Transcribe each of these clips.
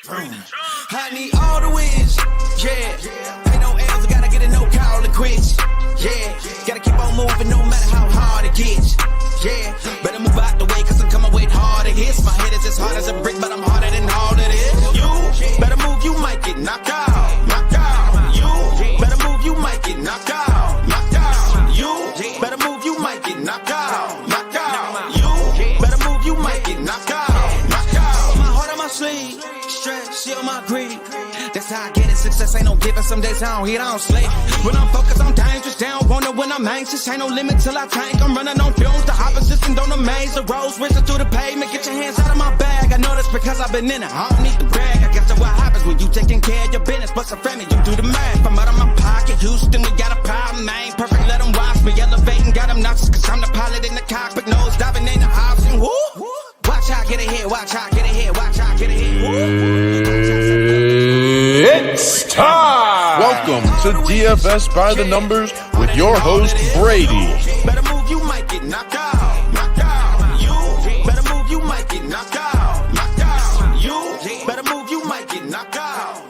I need all the wins, yeah. Ain't no L's, I gotta get a no call to quits, yeah. Gotta keep on moving no matter how hard it gets, yeah. Better move out the way, cause I'm coming with harder hits. My head is as hard as a brick, but I'm harder than all of this. You better move, you might get knocked out, knocked out. You better move, you might get knocked out, knocked out. You better move, you might get knocked out, knocked out. You better move, you might get knocked out, knocked out. My heart on my sleeve. Shield my greed. That's how I get it. Success ain't no given. Some days I don't eat, I don't sleep. When I'm focused, I'm dangerous. They don't wonder when I'm anxious. Ain't no limit till I tank. I'm running on fumes. The opposition don't amaze. The roads racing through the pavement. Get your hands out of my bag. I know that's because I've been in it. I don't need to brag. I guess that's what happens when you taking care of your business. But some family, you do the math. I'm out of my pocket. Houston, we got a problem, man. Perfect, let them watch me. Elevating, got them nauseous. Cause I'm the pilot in the cockpit. Nose diving ain't the option. Woo! Watch out, get ahead. Watch out, get ahead. Watch out, get ahead. It's time! Welcome to DFS by the Numbers with your host, Brady. Better move, you might get knocked out. Knocked out. You better move, you might get knocked out. Knocked out. You better move, you might get knocked out.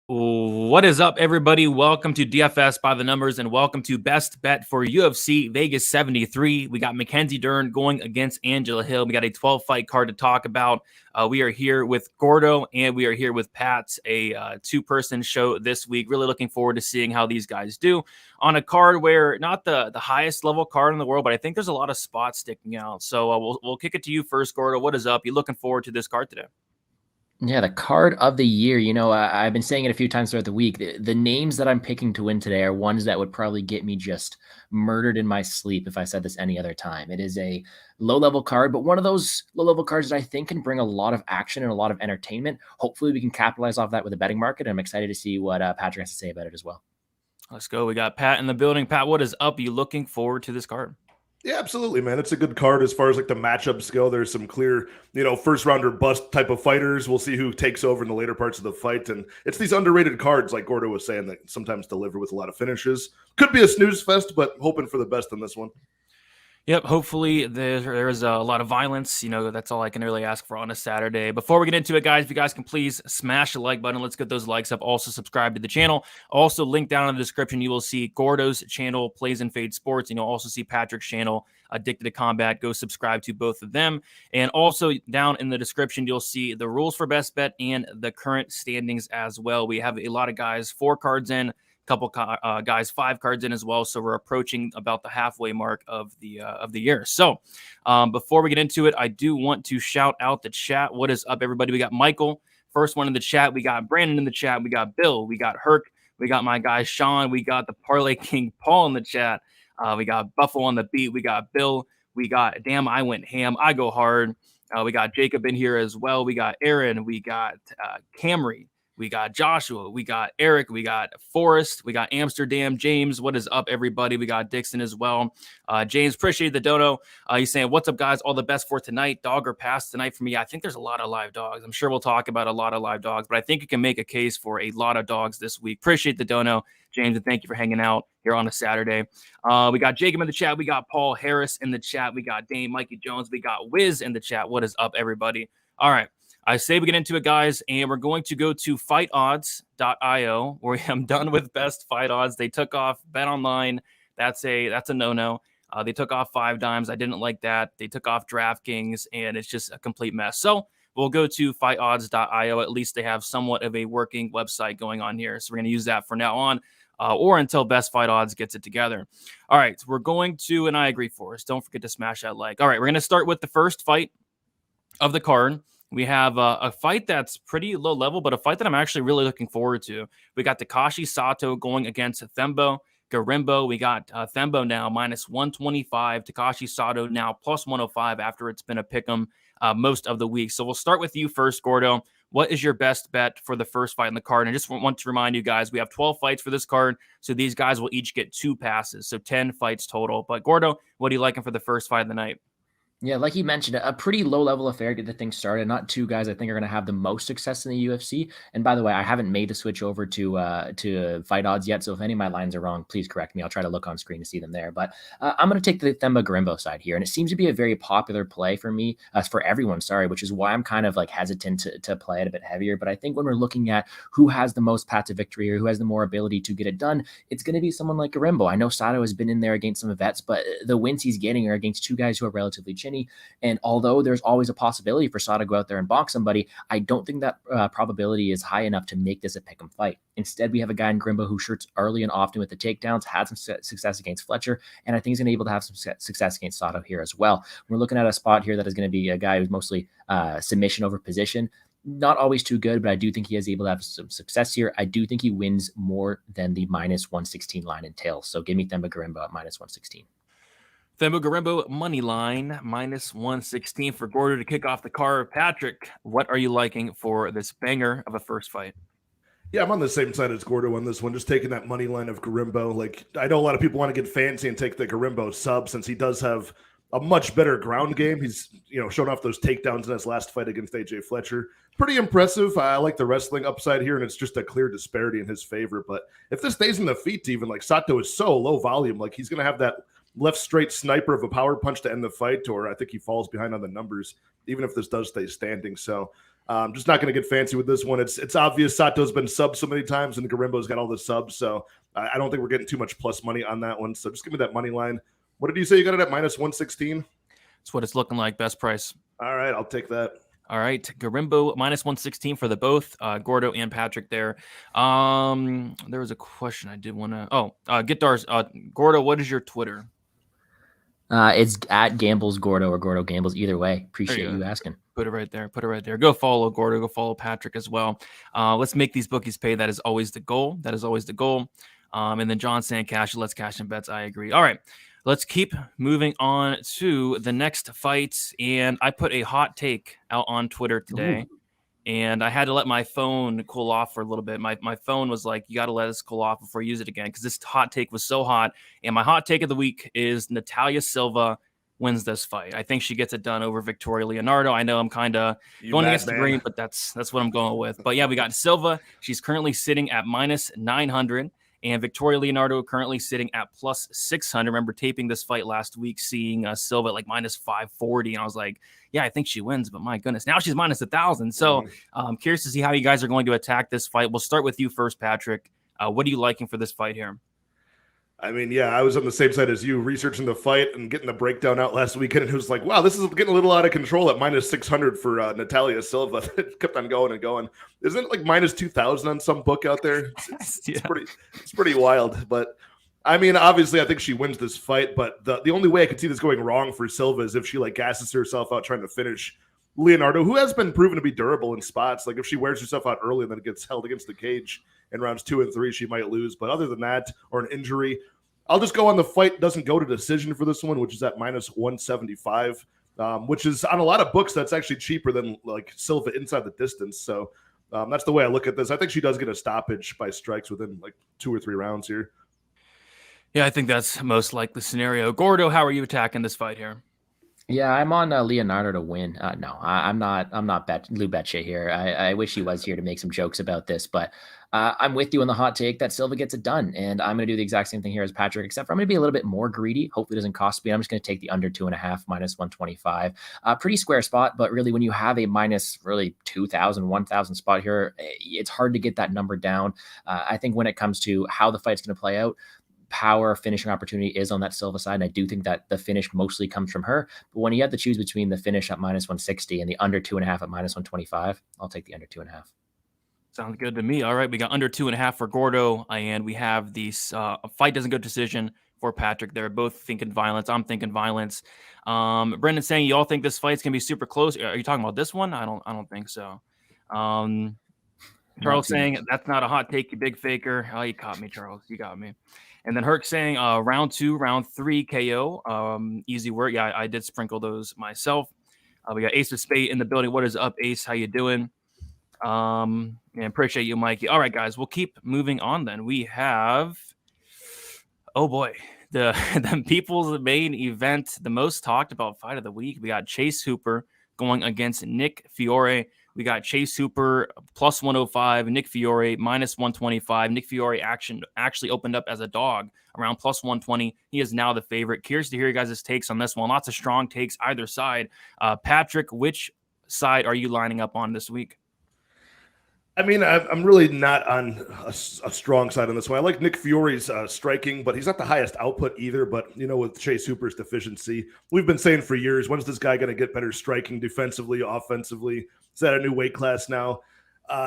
What is up, everybody? Welcome to DFS by the Numbers and welcome to Best Bet for UFC Vegas 73. We got Mackenzie Dern going against Angela Hill. We got a 12-fight card to talk about. We are here with Gordo and we are here with Pat, a two-person show this week. Really looking forward to seeing how these guys do on a card where not the highest level card in the world, but I think there's a lot of spots sticking out. So we'll kick it to you first, Gordo. What is up? You looking forward to this card today? Yeah, the card of the year. You know, I've been saying it a few times throughout the week. The names that I'm picking to win today are ones that would probably get me just murdered in my sleep if I said this any other time. It is a low-level card, but one of those low-level cards that I think can bring a lot of action and a lot of entertainment. Hopefully, we can capitalize off that with a betting market. I'm excited to see what Patrick has to say about it as well. Let's go. We got Pat in the building. Pat, what is up? You looking forward to this card? Yeah, absolutely, man. It's a good card as far as like the matchups go. There's some clear, first rounder bust type of fighters. We'll see who takes over in the later parts of the fight. And it's these underrated cards, like Gordo was saying, that sometimes deliver with a lot of finishes. Could be a snooze fest, but hoping for the best in this one. Yep, hopefully there's a lot of violence. That's all I can really ask for on a Saturday. Before we get into it, guys, if you guys can please smash the like button. Let's get those likes up. Also, subscribe to the channel. Also, link down in the description, you will see Gordo's channel, Plays and Fade Sports, and you'll also see Patrick's channel, Addicted to Combat. Go subscribe to both of them. And also, down in the description, you'll see the rules for Best Bet and the current standings as well. We have a lot of guys, 4 cards in. Couple guys 5 cards in as well, so we're approaching about the halfway mark of the year. So before we get into it, I do want to shout out the chat. What is up, everybody? We got Michael, first one in the chat. We got Brandon in the chat. We got Bill. We got Herc. We got my guy Sean. We got the Parlay King Paul in the chat. We got Buffalo on the beat. We got Bill. We got Damn I Went Ham. I Go Hard. We got Jacob in here as well. We got Aaron. We got Camry. We got Joshua, we got Eric, we got Forrest, we got Amsterdam, James, what is up, everybody? We got Dixon as well. James, appreciate the dono. He's saying, what's up, guys? All the best for tonight. Dog or pass tonight for me? I think there's a lot of live dogs. I'm sure we'll talk about a lot of live dogs, but I think you can make a case for a lot of dogs this week. Appreciate the dono, James, and thank you for hanging out here on a Saturday. We got Jacob in the chat. We got Paul Harris in the chat. We got Dame, Mikey Jones. We got Wiz in the chat. What is up, everybody? All right. I say we get into it, guys, and we're going to go to fightodds.io, where I'm done with best fight odds. They took off Bet Online. That's a no-no. They took off 5 dimes. I didn't like that. They took off DraftKings, and it's just a complete mess. So we'll go to fightodds.io. At least they have somewhat of a working website going on here. So we're going to use that for now on, or until Best Fight Odds gets it together. All right, we're going to, and I agree, Forrest, don't forget to smash that like. All right, we're going to start with the first fight of the card. We have a fight that's pretty low level, but a fight that I'm actually really looking forward to. We got Takashi Sato going against Themba Garimbo. We got Themba now minus 125. Takashi Sato now plus 105 after it's been a pick'em most of the week. So we'll start with you first, Gordo. What is your best bet for the first fight in the card? And I just want to remind you guys, we have 12 fights for this card, so these guys will each get 2 passes, so 10 fights total. But Gordo, what are you liking for the first fight of the night? Yeah, like you mentioned, a pretty low level affair to get the thing started. Not two guys I think are going to have the most success in the UFC. And by the way, I haven't made the switch over to fight odds yet. So if any of my lines are wrong, please correct me. I'll try to look on screen to see them there. But I'm going to take the Themba Garimbo side here, and it seems to be a very popular play for me, for everyone. Sorry, which is why I'm kind of like hesitant to play it a bit heavier. But I think when we're looking at who has the most path to victory or who has the more ability to get it done, it's going to be someone like Garimbo. I know Sato has been in there against some vets, but the wins he's getting are against two guys who are relatively chinny. And although there's always a possibility for Sato to go out there and box somebody, I don't think that probability is high enough to make this a pick 'em fight. Instead, we have a guy in Garimbo who shirts early and often with the takedowns, had some success against Fletcher, and I think he's going to be able to have some success against Sato here as well. We're looking at a spot here that is going to be a guy who's mostly submission over position. Not always too good, but I do think he is able to have some success here. I do think he wins more than the minus 116 line entails. So give me Themba Garimbo at minus 116. Themba Garimbo money line minus 116 for Gordo to kick off the card. Patrick, what are you liking for this banger of a first fight? Yeah, I'm on the same side as Gordo on this one, just taking that money line of Garimbo. Like, I know a lot of people want to get fancy and take the Garimbo sub since he does have a much better ground game. He's, shown off those takedowns in his last fight against AJ Fletcher. Pretty impressive. I like the wrestling upside here, and it's just a clear disparity in his favor. But if this stays in the feet, even like Sato is so low volume, like he's going to have that left straight sniper of a power punch to end the fight, or I think he falls behind on the numbers, even if this does stay standing. So I'm just not going to get fancy with this one. It's obvious Sato's been subbed so many times, and Garimbo's got all the subs. So I don't think we're getting too much plus money on that one. So just give me that money line. What did you say you got it at minus 116? That's what it's looking like. Best price. All right, I'll take that. All right, Garimbo minus 116 for the both Gordo and Patrick there. There was a question I did want to. Guitars. Gordo, what is your Twitter? It's at Gambles Gordo or Gordo Gambles. Either way, appreciate you asking. Put it right there. Put it right there. Go follow Gordo. Go follow Patrick as well. Let's make these bookies pay. That is always the goal. And then John saying cash. Let's cash in bets. I agree. All right. Let's keep moving on to the next fight. And I put a hot take out on Twitter today. Ooh. And I had to let my phone cool off for a little bit. My phone was like, you got to let this cool off before you use it again, because this hot take was so hot. And my hot take of the week is Natalia Silva wins this fight. I think she gets it done over Victoria Leonardo. I know I'm kind of going against the grain, but that's what I'm going with. But yeah, we got Silva. She's currently sitting at minus 900. And Victoria Leonardo currently sitting at plus 600. Remember taping this fight last week, seeing Silva at like minus 540. And I was like, yeah, I think she wins. But my goodness, now she's minus 1,000. So I'm curious to see how you guys are going to attack this fight. We'll start with you first, Patrick. What are you liking for this fight here? I mean, yeah, I was on the same side as you, researching the fight and getting the breakdown out last weekend. And it was like, wow, this is getting a little out of control at minus 600 for Natalia Silva. It kept on going and going. Isn't it like minus 2,000 on some book out there? It's pretty wild. But I mean, obviously, I think she wins this fight. But the only way I could see this going wrong for Silva is if she like gasses herself out trying to finish Leonardo, who has been proven to be durable in spots. Like if she wears herself out early and then gets held against the cage in rounds 2 and 3, she might lose. But other than that, or an injury, I'll just go on the fight doesn't go to decision for this one, which is at minus 175, which is on a lot of books. That's actually cheaper than like Silva inside the distance. So that's the way I look at this. I think she does get a stoppage by strikes within like 2 or 3 rounds here. Yeah, I think that's most likely scenario. Gordo, how are you attacking this fight here? Yeah, I'm on Leonardo to win. No, I'm not Lou Betya here. I wish he was here to make some jokes about this, but I'm with you on the hot take that Silva gets it done. And I'm going to do the exact same thing here as Patrick, except for I'm going to be a little bit more greedy. Hopefully it doesn't cost me. I'm just going to take the under 2.5 minus 125. Pretty square spot, but really when you have a minus really 2,000, 1,000 spot here, it's hard to get that number down. I think when it comes to how the fight's going to play out, power finishing opportunity is on that Silva side. And I do think that the finish mostly comes from her. But when you have to choose between the finish at minus 160 and the under 2.5 at minus 125, I'll take the under 2.5. Sounds good to me. All right, we got under 2.5 for Gordo, and we have these fight doesn't go decision for Patrick. They're both thinking violence. I'm thinking violence. Brendan saying you all think this fight's gonna be super close. Are you talking about this one? I don't think so. Charles saying that's not a hot take, you big faker. Oh, you caught me, Charles. You got me. And then Herc saying round 2, round 3 KO. Easy work. Yeah, I did sprinkle those myself. We got Ace of Spade in the building. What is up, Ace? How you doing? And appreciate you, Mikey. All right, guys, we'll keep moving on then. We have, oh boy, the people's main event, the most talked about fight of the week. We got Chase Hooper going against Nick Fiore. We got Chase Hooper plus 105, Nick Fiore minus 125. Nick Fiore actually opened up as a dog around plus 120. He is now the favorite. Curious to hear you guys' takes on this one. Lots of strong takes either side. Patrick, which side are you lining up on this week? I mean, I'm really not on a strong side on this one. I like Nick Fiore's striking, but he's not the highest output either. But, with Chase Hooper's deficiency, we've been saying for years, when's this guy going to get better striking defensively, offensively? He's at a new weight class now.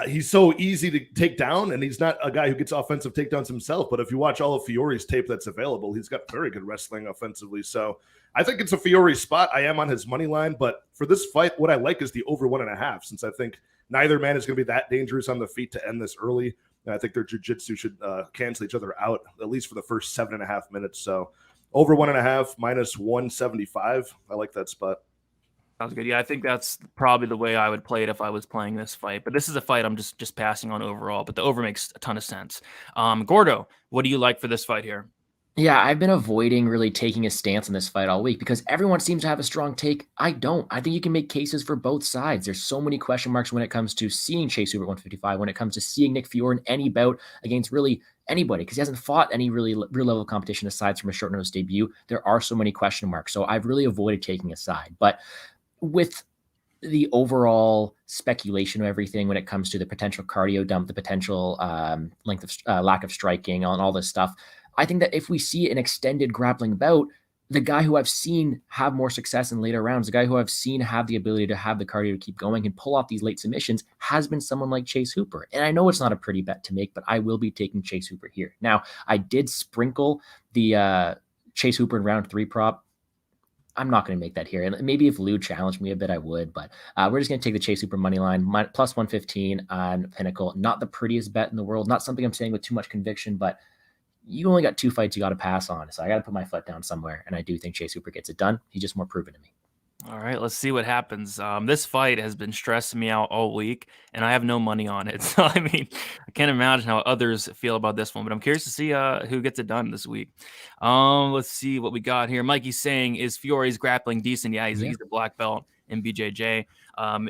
He's so easy to take down, and he's not a guy who gets offensive takedowns himself. But if you watch all of Fiore's tape that's available, he's got very good wrestling offensively. So I think it's a Fiore spot. I am on his money line. But for this fight, what I like is the over 1.5, since I think neither man is going to be that dangerous on the feet to end this early. And I think their jiu-jitsu should cancel each other out, at least for the first 7.5 minutes. So over 1.5 minus 175. I like that spot. Sounds good. Yeah, I think that's probably the way I would play it if I was playing this fight. But this is a fight I'm just passing on overall. But the over makes a ton of sense. Gordo, what do you like for this fight here? Yeah, I've been avoiding really taking a stance on this fight all week because everyone seems to have a strong take. I don't. I think you can make cases for both sides. There's so many question marks when it comes to seeing Chase Hooper at 155, when it comes to seeing Nick Fiore in any bout against really anybody, because he hasn't fought any really real level of competition aside from a short notice debut. There are so many question marks. So I've really avoided taking a side. But with the overall speculation of everything when it comes to the potential cardio dump, the potential length of lack of striking on all this stuff, I think that if we see an extended grappling bout, the guy who I've seen have more success in later rounds, the guy who I've seen have the ability to have the cardio to keep going and pull off these late submissions has been someone like Chase Hooper. And I know it's not a pretty bet to make, but I will be taking Chase Hooper here. Now, I did sprinkle the Chase Hooper in round 3 prop. I'm not going to make that here. And maybe if Lou challenged me a bit, I would. But we're just going to take the Chase Hooper money line, plus 115 on Pinnacle. Not the prettiest bet in the world. Not something I'm saying with too much conviction, but you only got 2 fights you got to pass on. So I got to put my foot down somewhere. And I do think Chase Hooper gets it done. He's just more proven to me. All right, let's see what happens. This fight has been stressing me out all week, and I have no money on it. So, I mean, I can't imagine how others feel about this one, but I'm curious to see who gets it done this week. Let's see what we got here. Mikey's saying, is Fiore's grappling decent? Yeah, he's a black belt in BJJ.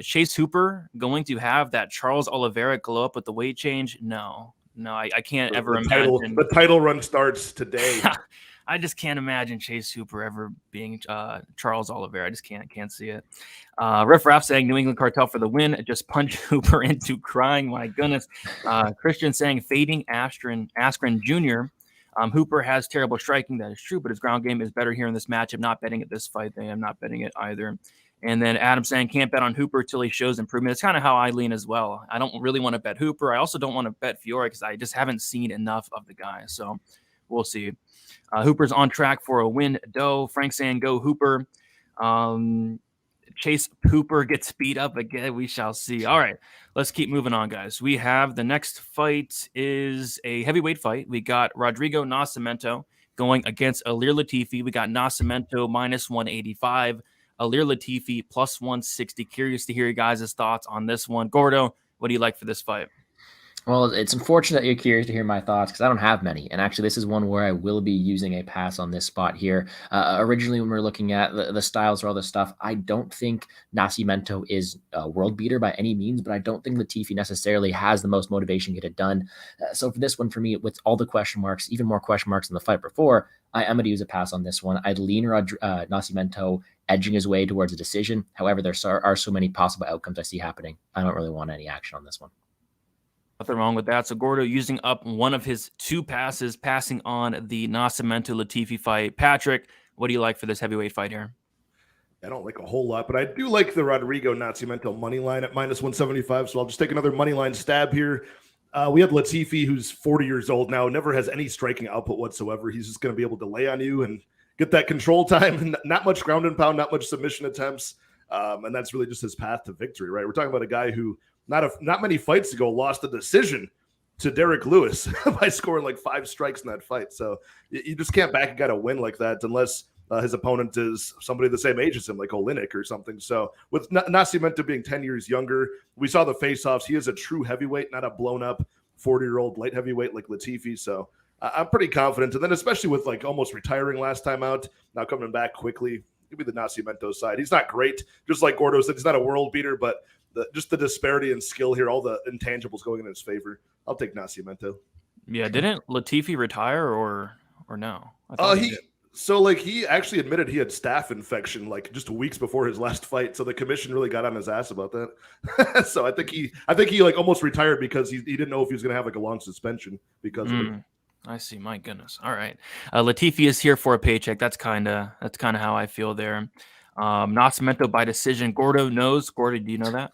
Chase Hooper going to have that Charles Oliveira glow up with the weight change? No, I can't ever imagine. The title run starts today. I just can't imagine Chase Hooper ever being Charles Oliveira. I just can't see it. Riff Raff saying New England Cartel for the win. Just punch Hooper into crying. My goodness. Christian saying fading Askren Jr. Hooper has terrible striking. That is true, but his ground game is better here in this matchup. Not betting at this fight. I'm not betting it either. And then Adam saying can't bet on Hooper till he shows improvement. It's kind of how I lean as well. I don't really want to bet Hooper. I also don't want to bet Fiore because I just haven't seen enough of the guy. So we'll see. Hooper's on track for a win. Frank saying go Hooper. Chase Hooper gets beat up again. We shall see. All right, let's keep moving on, guys. We have the next fight is a heavyweight fight. We got Rodrigo Nascimento going against Ilir Latifi. We got Nascimento minus 185. Ilir Latifi plus 160. Curious to hear you guys' thoughts on this one. Gordo, what do you like for this fight? Well, it's unfortunate that you're curious to hear my thoughts because I don't have many. And actually, this is one where I will be using a pass on this spot here. Originally, when we were looking at the styles or all this stuff, I don't think Nascimento is a world beater by any means, but I don't think Latifi necessarily has the most motivation to get it done. So for this one, for me, with all the question marks, even more question marks than the fight before, I am going to use a pass on this one. I'd lean Nascimento edging his way towards a decision. However, there are so many possible outcomes I see happening. I don't really want any action on this one. Nothing wrong with that. So Gordo using up one of his 2 passes, passing on the Nascimento Latifi fight. Patrick, what do you like for this heavyweight fight here? I don't like a whole lot, but I do like the Rodrigo Nascimento money line at minus 175. So I'll just take another money line stab here. We have Latifi, who's 40 years old now, never has any striking output whatsoever. He's just going to be able to lay on you and get that control time, and not much ground and pound, not much submission attempts. And that's really just his path to victory, right? We're talking about a guy who not many fights ago lost a decision to Derek Lewis by scoring like 5 strikes in that fight. So you just can't back a guy to win like that unless his opponent is somebody the same age as him, like Olynyk or something. So with Nascimento being 10 years younger, we saw the face-offs. He is a true heavyweight, not a blown-up 40-year-old light heavyweight like Latifi. So I'm pretty confident. And then especially with like almost retiring last time out, now coming back quickly, give me the Nascimento side. He's not great, just like Gordo said. He's not a world beater, but just the disparity in skill here, all the intangibles going in his favor. I'll take Nascimento. Yeah, didn't Latifi retire or no? I thought he did. So like he actually admitted he had staph infection like just weeks before his last fight. So the commission really got on his ass about that. So I think he like almost retired because he didn't know if he was going to have like a long suspension because of it. I see. My goodness. All right. Latifi is here for a paycheck. That's kind of how I feel there. Nascimento by decision. Gordo knows. Gordo, do you know that?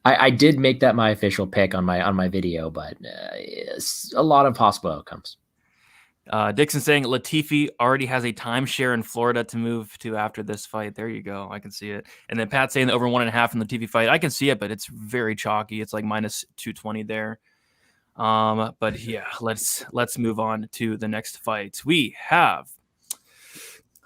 I did make that my official pick on my video, but it's a lot of possible outcomes. Dixon saying Latifi already has a timeshare in Florida to move to after this fight. There you go. I can see it. And then Pat saying the over 1.5 in the Latifi fight. I can see it, but it's very chalky. It's like minus 220 there. But yeah, let's move on to the next fight. We have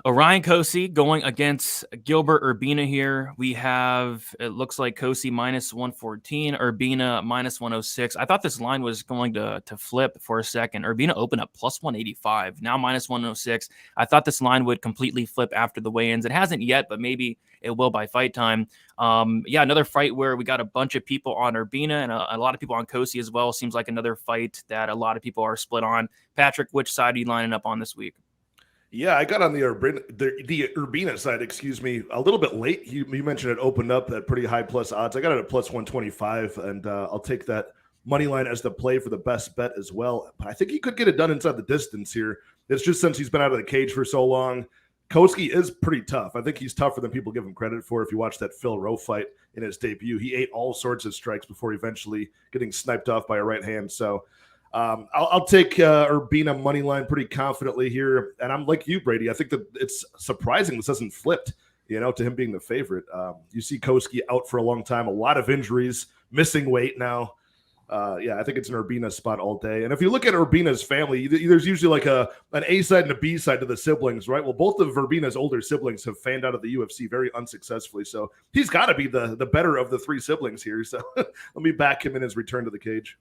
Orion Kosi going against Gilbert Urbina here. We have, it looks like Kosi minus 114, Urbina minus 106. I thought this line was going to flip for a second. Urbina opened up plus 185, now minus 106. I thought this line would completely flip after the weigh-ins. It hasn't yet, but maybe it will by fight time. Yeah, another fight where we got a bunch of people on Urbina and a lot of people on Kosi as well. Seems like another fight that a lot of people are split on. Patrick, which side are you lining up on this week? Yeah, I got on the Urbina side, excuse me, a little bit late. You mentioned it opened up at pretty high plus odds. I got it at plus 125, and I'll take that money line as the play for the best bet as well. But I think he could get it done inside the distance here. It's just since he's been out of the cage for so long. Koski is pretty tough. I think he's tougher than people give him credit for. If you watch that Phil Rowe fight in his debut, he ate all sorts of strikes before eventually getting sniped off by a right hand. So I'll take Urbina money line pretty confidently here. And I'm like you, Brady. I think that it's surprising this hasn't flipped, to him being the favorite. You see Koski out for a long time, a lot of injuries, missing weight now. Yeah, I think it's an Urbina spot all day. And if you look at Urbina's family, there's usually like an A side and a B side to the siblings, right? Well, both of Urbina's older siblings have fanned out of the UFC very unsuccessfully. So he's got to be the better of the three siblings here. So let me back him in his return to the cage.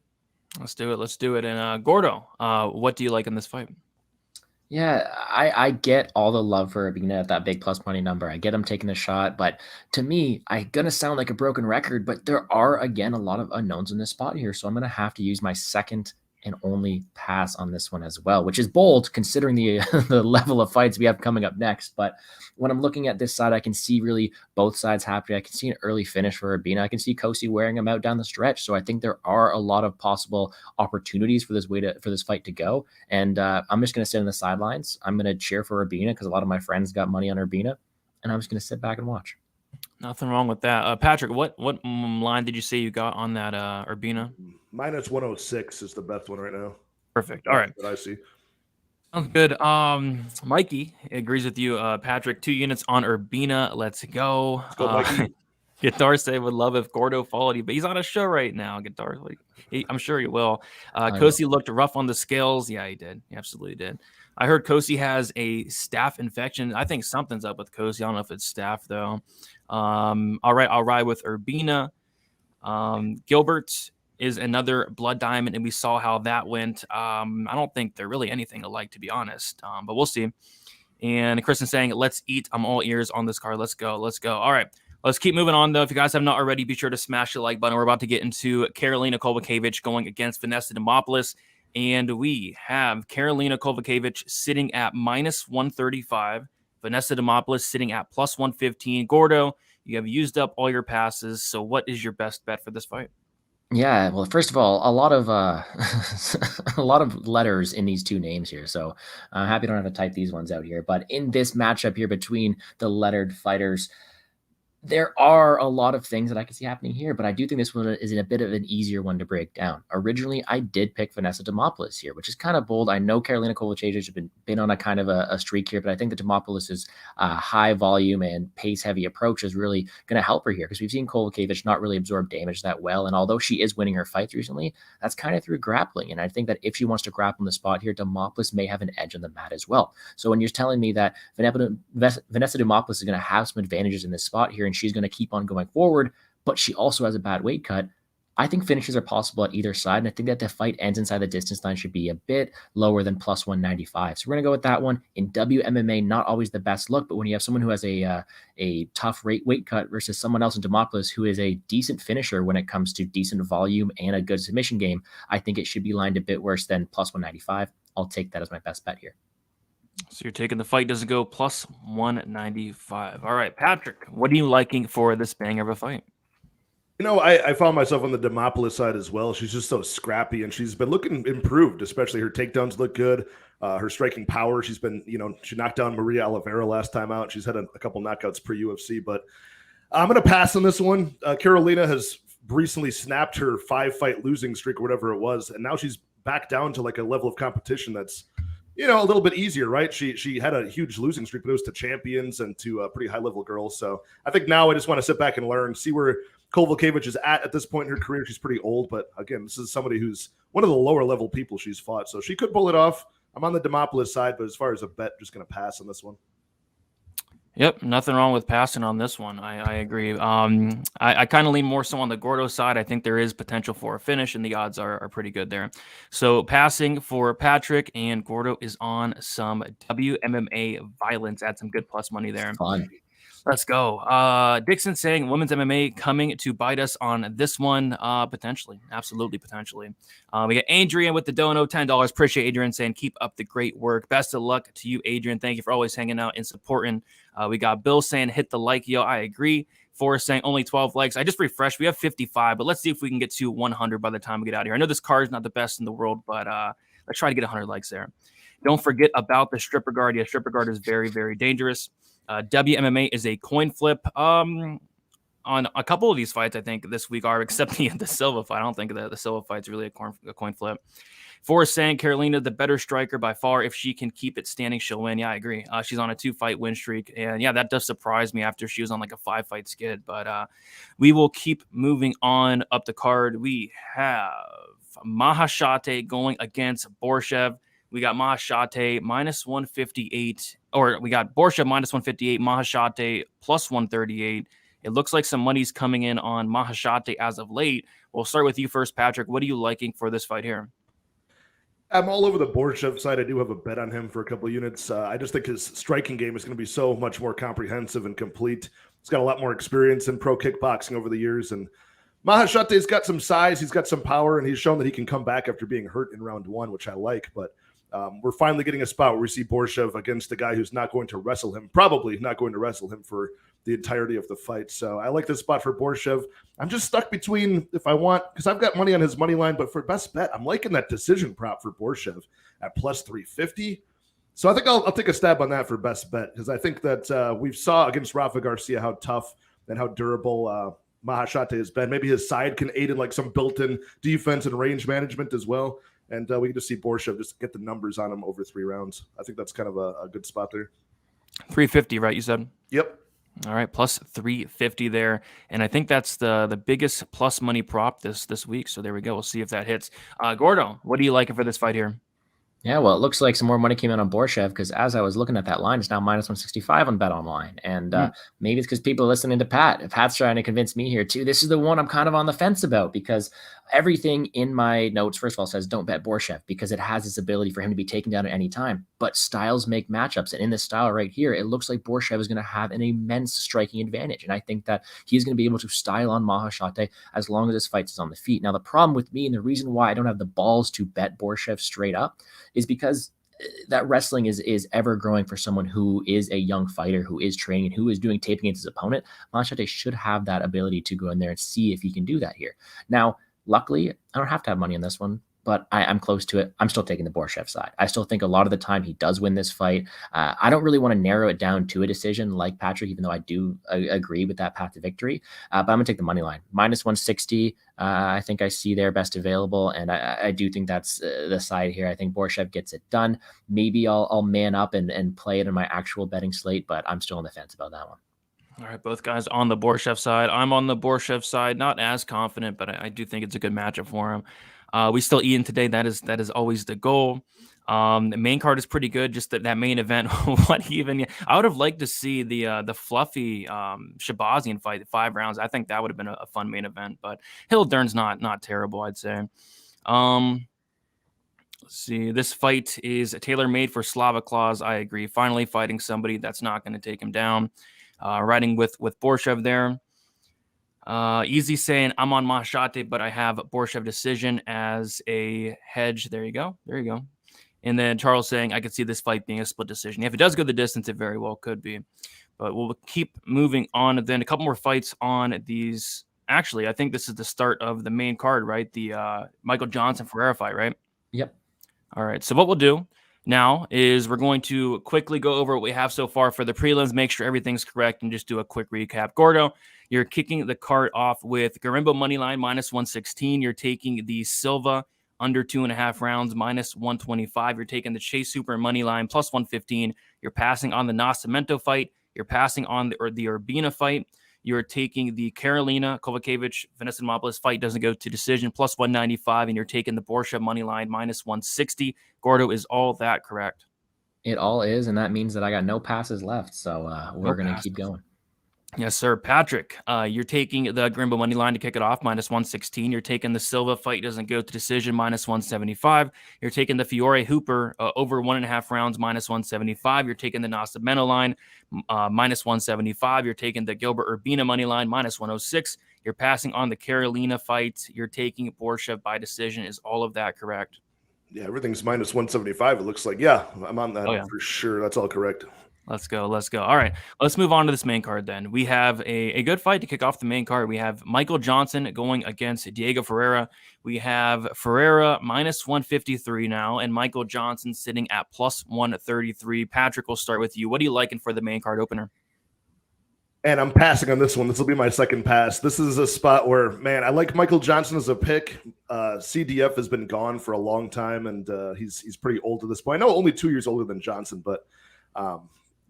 Let's do it. And Gordo, what do you like in this fight? Yeah, I get all the love for Urbina at that big plus money number. I get him taking the shot, but to me, I'm going to sound like a broken record, but there are, again, a lot of unknowns in this spot here. So I'm going to have to use my second and only pass on this one as well, which is bold considering the the level of fights we have coming up next. But when I'm looking at this side, I can see really both sides happening. I can see an early finish for Urbina. I can see Kosi wearing him out down the stretch. So I think there are a lot of possible opportunities for this fight to go. And I'm just going to sit on the sidelines. I'm going to cheer for Urbina because a lot of my friends got money on Urbina, and I'm just going to sit back and watch. Nothing wrong with that. Patrick, what line did you say you got on that Urbina? Minus 106 is the best one right now. Perfect. All right. That I see. Sounds good. Mikey agrees with you. Patrick, 2 units on Urbina. Let's go. Let's go, Mikey. Guitar say would love if Gordo followed you, but he's on a show right now. Guitar, I'm sure he will. Kosi looked rough on the scales. Yeah, he did. He absolutely did. I heard Kosi has a staph infection. I think something's up with Kosi. I don't know if it's staph though. All right, I'll ride with Urbina. Gilbert is another blood diamond, and we saw how that went. I don't think they're really anything alike, to be honest, but we'll see. And Kristen saying, let's eat. I'm all ears on this card. Let's go. All right, let's keep moving on, though. If you guys have not already, be sure to smash the like button. We're about to get into Karolina Kowalkiewicz going against Vanessa Demopoulos, and we have Karolina Kowalkiewicz sitting at minus 135. Vanessa Demopoulos sitting at plus 115. Gordo, you have used up all your passes. So what is your best bet for this fight? Yeah, well, first of all, a lot of a lot of letters in these two names here. So I'm happy I don't have to type these ones out here. But in this matchup here between the lettered fighters, there are a lot of things that I can see happening here, but I do think this one is in a bit of an easier one to break down. Originally, I did pick Vanessa Demopoulos here, which is kind of bold. I know Karolina Kowalkiewicz has been on a kind of a streak here, but I think the Demopoulos' high volume and pace-heavy approach is really going to help her here because we've seen Kowalkiewicz not really absorb damage that well, and although she is winning her fights recently, that's kind of through grappling, and I think that if she wants to grapple in the spot here, Demopoulos may have an edge on the mat as well. So when you're telling me that Vanessa Demopoulos is going to have some advantages in this spot here, and she's going to keep on going forward, but she also has a bad weight cut, I think finishes are possible at either side, and I think that the fight ends inside the distance line should be a bit lower than plus 195. So we're gonna go with that one. In WMMA, not always the best look, but when you have someone who has a tough weight cut versus someone else in Demopoulos who is a decent finisher when it comes to decent volume and a good submission game, I think it should be lined a bit worse than plus 195. I'll take that as my best bet here. So you're taking the fight doesn't go plus 195. All right, Patrick, what are you liking for this banger of a fight? I found myself on the Demopoulos side as well. She's just so scrappy, and she's been looking improved, especially her takedowns look good. Her striking power, she's been, she knocked down Maria Oliveira last time out. She's had a couple knockouts pre-UFC, but I'm going to pass on this one. Carolina has recently snapped her 5-fight losing streak or whatever it was, and now she's back down to like a level of competition that's, a little bit easier, right? She had a huge losing streak, but it was to champions and to pretty high-level girls. So I think now I just want to sit back and learn, see where Kovalkiewicz is at this point in her career. She's pretty old, but again, this is somebody who's one of the lower-level people she's fought, so she could pull it off. I'm on the Demopoulos side, but as far as a bet, just going to pass on this one. Yep, nothing wrong with passing on this one. I agree. I kind of lean more so on the Gordo side. I think there is potential for a finish, and the odds are pretty good there. So passing for Patrick, and Gordo is on some WMMA violence at some good plus money there. Fun. Let's go. Dixon saying women's MMA coming to bite us on this one. Potentially. Absolutely, potentially. We got Adrian with the dono, $10. Appreciate Adrian saying keep up the great work. Best of luck to you, Adrian. Thank you for always hanging out and supporting. We got Bill saying hit the like, yo. I agree. Forrest saying only 12 likes. I just refreshed. We have 55, but let's see if we can get to 100 by the time we get out of here. I know this card is not the best in the world, but let's try to get 100 likes there. Don't forget about the stripper guard. Yeah, stripper guard is very, very dangerous. WMMA is a coin flip on a couple of these fights. I think this week are, except the Silva fight. I don't think that the Silva fight's really a coin flip. Forrest saying Carolina the better striker by far. If she can keep it standing, she'll win. Yeah, I agree. She's on a 2-fight win streak, and yeah, that does surprise me after she was on like a 5-fight skid. But we will keep moving on up the card. We have Mahashate going against Borshev. We got Mahashate minus 158, or we got Borshev minus 158, Mahashate plus 138. It looks like some money's coming in on Mahashate as of late. We'll start with you first, Patrick. What are you liking for this fight here? I'm all over the Borshev side. I do have a bet on him for a couple of units. I just think his striking game is going to be so much more comprehensive and complete. He's got a lot more experience in pro kickboxing over the years, and Mahashate's got some size, he's got some power, and he's shown that he can come back after being hurt in round 1, which I like, but we're finally getting a spot where we see Borshev against a guy who's not going to wrestle him, probably not going to wrestle him for the entirety of the fight. So I like this spot for Borshev. I'm just stuck between if I want, because I've got money on his money line, but for best bet, I'm liking that decision prop for Borshev at plus 350. So I think I'll take a stab on that for best bet, because I think that we saw against Rafa Garcia how tough and how durable Mahashate has been. Maybe his side can aid in like some built-in defense and range management as well. And we can just see Borshev just get the numbers on him over 3 rounds. I think that's kind of a good spot there. 350, right? You said? Yep. All right, plus 350 there. And I think that's the biggest plus money prop this week. So there we go. We'll see if that hits. Gordo, what do you like for this fight here? Yeah, well, it looks like some more money came in on Borshev because as I was looking at that line, it's now minus 165 on Bet Online. And maybe it's because people are listening to Pat. If Pat's trying to convince me here too, this is the one I'm kind of on the fence about because everything in my notes, first of all, says don't bet Borshev because it has this ability for him to be taken down at any time. But styles make matchups. And in this style right here, it looks like Borshev is going to have an immense striking advantage. And I think that he's going to be able to style on Mahashate as long as his fight is on the feet. Now, the problem with me and the reason why I don't have the balls to bet Borshev straight up is because that wrestling is ever growing for someone who is a young fighter, who is training, who is doing tape against his opponent. Mahashate should have that ability to go in there and see if he can do that here. Now, luckily, I don't have to have money on this one, but I'm close to it. I'm still taking the Borshev side. I still think a lot of the time he does win this fight. I don't really want to narrow it down to a decision like Patrick, even though I do agree with that path to victory. But I'm going to take the money line. Minus 160, I think I see there best available, and I do think that's the side here. I think Borshev gets it done. Maybe I'll man up and play it in my actual betting slate, but I'm still on the fence about that one. All right, both guys on the Borshev side. I'm on the Borshev side, not as confident, but I do think it's a good matchup for him. We still eating today. That is always the goal. The main card is pretty good. Just that main event, what even? I would have liked to see the fluffy Shabazian fight, 5 rounds. I think that would have been a fun main event. But Hill Dern's not terrible, I'd say. Let's see. This fight is tailor-made for Slava Claus. I agree. Finally fighting somebody that's not going to take him down. Riding with Borshev there. Easy saying I'm on Mashate, but I have Borshev decision as a hedge. There you go. And then Charles saying I could see this fight being a split decision. If it does go the distance, it very well could be. But we'll keep moving on. And then a couple more fights on these. Actually, I think this is the start of the main card, right? The Michael Johnson Ferreira fight, right? Yep. All right. So what we'll do now is we're going to quickly go over what we have so far for the prelims, make sure everything's correct, and just do a quick recap. Gordo, you're kicking the card off with Garimbo moneyline -116. You're taking the Silva under 2.5 rounds -125. You're taking the Chase Super moneyline +115. You're passing on the Nascimento fight. You're passing on the Urbina fight. You're taking the Carolina Kovacevic Vanessa Demopoulos fight doesn't go to decision +195, and you're taking the Borshev moneyline -160. Gordo, is all that correct? It all is, and that means that I got no passes left, so we're going to keep going. Yes, sir. Patrick, you're taking the Garimbo money line to kick it off, -116. You're taking the Silva fight doesn't go to decision, -175. You're taking the Fiore Hooper over 1.5 rounds, -175. You're taking the Nascimento line, -175. You're taking the Gilbert Urbina money line, -106. You're passing on the Carolina fight. You're taking Borshev by decision. Is all of that correct? Yeah, everything's -175. It looks like, yeah, I'm on that for sure. That's all correct. Let's go. All right, let's move on to this main card then. We have a good fight to kick off the main card. We have Michael Johnson going against Diego Ferreira. We have Ferreira -153 now, and Michael Johnson sitting at +133. Patrick, we'll start with you. What are you liking for the main card opener? And I'm passing on this one. This will be my second pass. This is a spot where, man, I like Michael Johnson as a pick. CDF has been gone for a long time, and he's pretty old at this point. I know only 2 years older than Johnson, but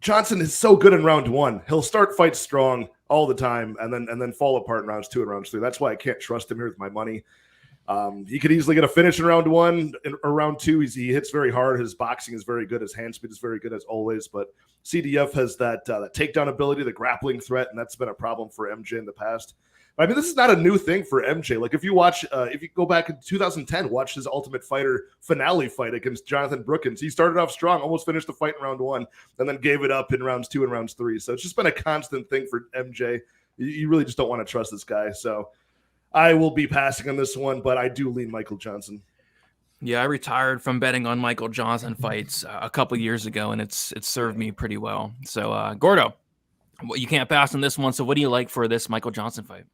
Johnson is so good in round 1. He'll start fights strong all the time and then fall apart in rounds 2 and rounds 3. That's why I can't trust him here with my money. He could easily get a finish in round 1 or round 2. He hits very hard. His boxing is very good. His hand speed is very good as always. But CDF has that takedown ability, the grappling threat, and that's been a problem for MJ in the past. I mean, this is not a new thing for MJ. Like if you go back in 2010, watch his Ultimate Fighter finale fight against Jonathan Brookins. He started off strong, almost finished the fight in round 1, and then gave it up in rounds 2 and rounds 3. So it's just been a constant thing for MJ. You really just don't want to trust this guy. So I will be passing on this one, but I do lean Michael Johnson. Yeah, I retired from betting on Michael Johnson fights a couple years ago, and it's served me pretty well. So Gordo, you can't pass on this one. So what do you like for this Michael Johnson fight?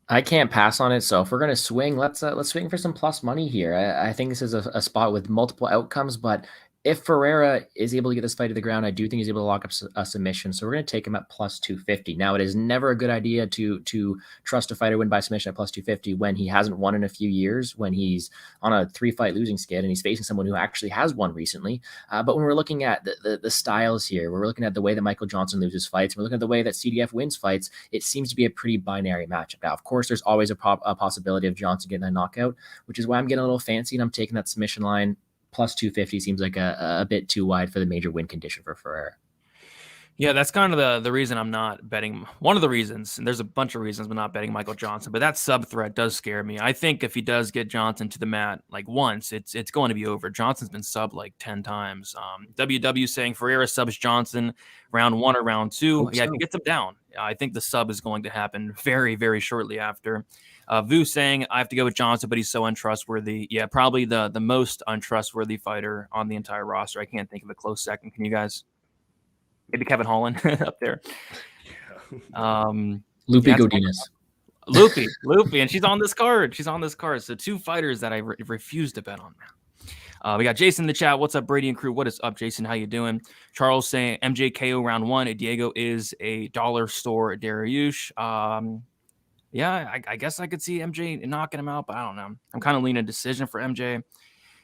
I can't pass on it. So if we're going to swing, let's swing for some plus money here. I think this is a spot with multiple outcomes, but if Ferreira is able to get this fight to the ground, I do think he's able to lock up a submission. So we're going to take him at +250. Now, it is never a good idea to trust a fighter win by submission at +250 when he hasn't won in a few years, when he's on a 3-fight losing skid and he's facing someone who actually has won recently. But when we're looking at the styles here, we're looking at the way that Michael Johnson loses fights, we're looking at the way that CDF wins fights, it seems to be a pretty binary matchup. Now, of course, there's always a possibility of Johnson getting a knockout, which is why I'm getting a little fancy and I'm taking that submission line. +250 seems like a bit too wide for the major win condition for Ferreira. Yeah, that's kind of the reason I'm not betting. One of the reasons, and there's a bunch of reasons I'm not betting Michael Johnson, but that sub threat does scare me. I think if he does get Johnson to the mat like once, it's going to be over. Johnson's been subbed like 10 times. WW saying Ferreira subs Johnson round 1 or round 2. If he gets him down, I think the sub is going to happen very, very shortly after. Vu saying I have to go with Johnson, but he's so untrustworthy. Yeah, probably the most untrustworthy fighter on the entire roster. I can't think of a close second. Can you guys? Maybe Kevin Holland up there. Loopy Godinez. Loopy, and she's on this card. So 2 fighters that I refuse to bet on now. We got Jason in the chat. What's up, Brady and crew? What is up, Jason? How you doing? Charles saying MJ KO round 1. Diego is a dollar store Dariush. Yeah, I guess I could see MJ knocking him out, but I don't know. I'm kind of leaning a decision for MJ.